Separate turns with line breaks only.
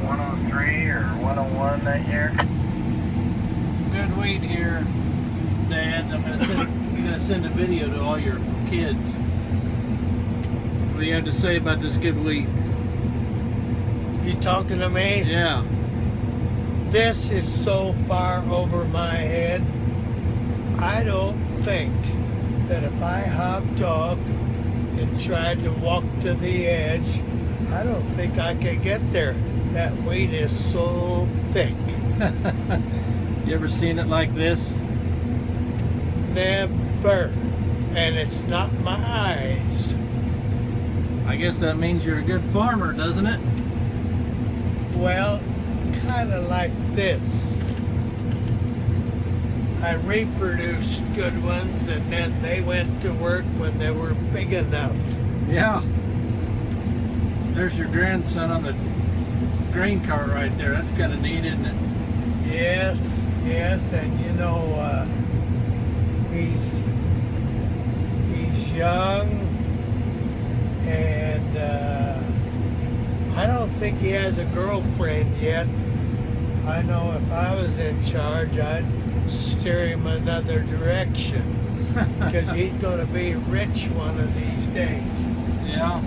103 or 101 that year?
Good wheat here, Dad. I'm gonna send a video to all your kids. What do you have to say about this good wheat?
You talking to me?
Yeah.
This is so far over my head. I don't think that if I hopped off and tried to walk to the edge, I don't think I could get there. That wheat is so thick.
You ever seen it like this?
Never. And it's not my eyes.
I guess that means you're a good farmer, doesn't it?
Well, kind of like this. I reproduced good ones and then they went to work when they were big enough.
Yeah. There's your grandson on the grain cart right there. That's kind of neat, isn't it?
Yes, yes, and you know, he's young, and I don't think he has a girlfriend yet. I know if I was in charge, I'd steer him another direction, because he's going to be rich one of these days.
Yeah.